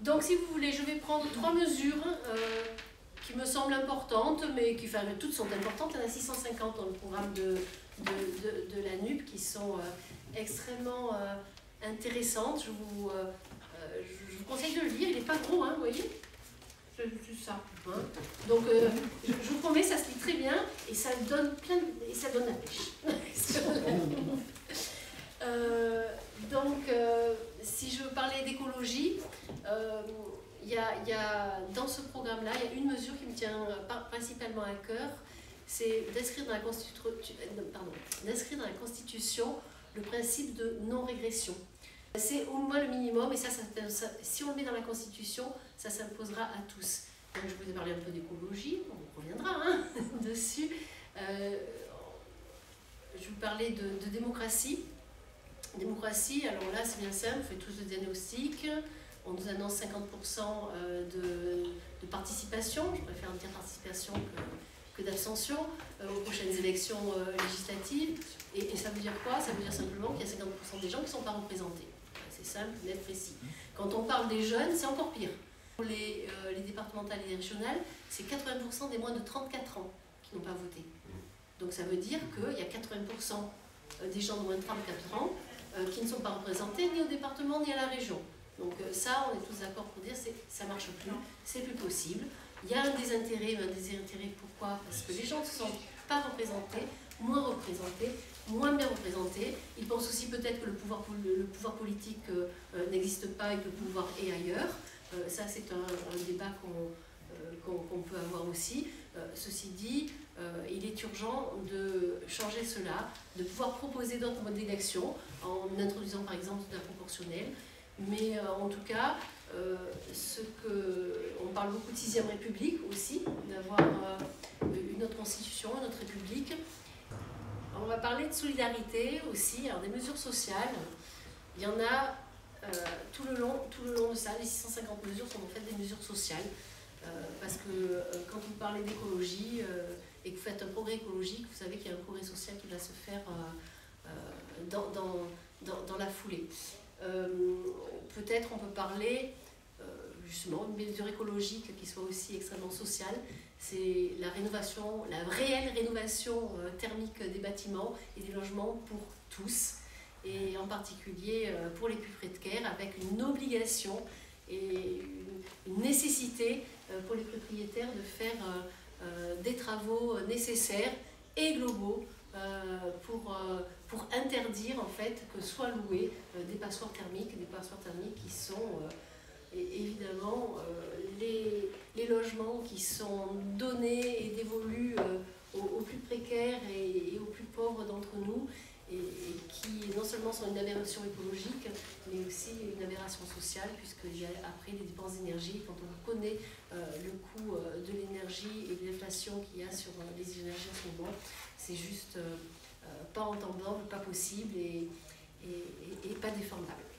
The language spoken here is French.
Donc si vous voulez, je vais prendre 3 mesures qui me semblent importantes, mais qui, enfin, toutes sont importantes. Il y en a 650 dans le programme de la NUP qui sont extrêmement intéressantes. Je vous conseille de le lire, il n'est pas gros, hein, vous voyez, c'est ça. Hein. Donc je vous promets, ça se lit très bien et ça donne et ça donne la pêche. Si je veux parler d'écologie, il y a dans ce programme-là, il y a une mesure qui me tient principalement à cœur, c'est d'inscrire dans la Constitution le principe de non-régression. C'est au moins le minimum, et si on le met dans la Constitution, ça s'imposera à tous. Donc je vous ai parlé un peu d'écologie, on reviendra hein, dessus. Je vous parlais de démocratie. Démocratie, alors là c'est bien simple, on fait tous le diagnostic, on nous annonce 50% de participation, je préfère dire participation que d'abstention, aux prochaines élections législatives. Et ça veut dire quoi? Ça veut dire simplement qu'il y a 50% des gens qui ne sont pas représentés. C'est simple, net, précis. Quand on parle des jeunes, c'est encore pire. Pour les départementales et les régionales, c'est 80% des moins de 34 ans qui n'ont pas voté. Donc ça veut dire qu'il y a 80% des gens de moins de 34 ans qui ne sont pas représentés ni au département ni à la région. Donc ça, on est tous d'accord pour dire que ça ne marche plus, c'est plus possible. Il y a un désintérêt, pourquoi? Parce que les gens ne se sentent pas représentés, moins bien représentés. Ils pensent aussi peut-être que le pouvoir politique n'existe pas et que le pouvoir est ailleurs. Ça, c'est un débat qu'on peut avoir aussi. Ceci dit, il est urgent de changer cela, de pouvoir proposer d'autres modes d'élection en introduisant par exemple de la proportionnelle. Mais en tout cas, on parle beaucoup de 6e République aussi, d'avoir une autre constitution, une autre République. On va parler de solidarité aussi, alors des mesures sociales. Il y en a tout le long de ça, les 650 mesures sont en fait des mesures sociales. Parce que quand vous parlez d'écologie et que vous faites un progrès écologique, vous savez qu'il y a un progrès social qui va se faire dans la foulée. Peut-être on peut parler justement d'une mesure écologique qui soit aussi extrêmement sociale, c'est la rénovation, la réelle rénovation thermique des bâtiments et des logements pour tous, et en particulier pour les plus précaires, avec une obligation et une nécessité pour les propriétaires de faire des travaux nécessaires et globaux pour interdire en fait que soient louées des passoires thermiques qui sont évidemment les logements qui sont donnés et dévolus aux plus précaires et aux plus pauvres d'entre nous, et qui non seulement sont une aberration écologique, mais aussi une aberration sociale, puisqu'il y a après les dépenses d'énergie. Quand on connaît le coût de l'énergie et de l'inflation qu'il y a sur les énergies en ce moment, c'est juste pas entendable, pas possible et pas défendable.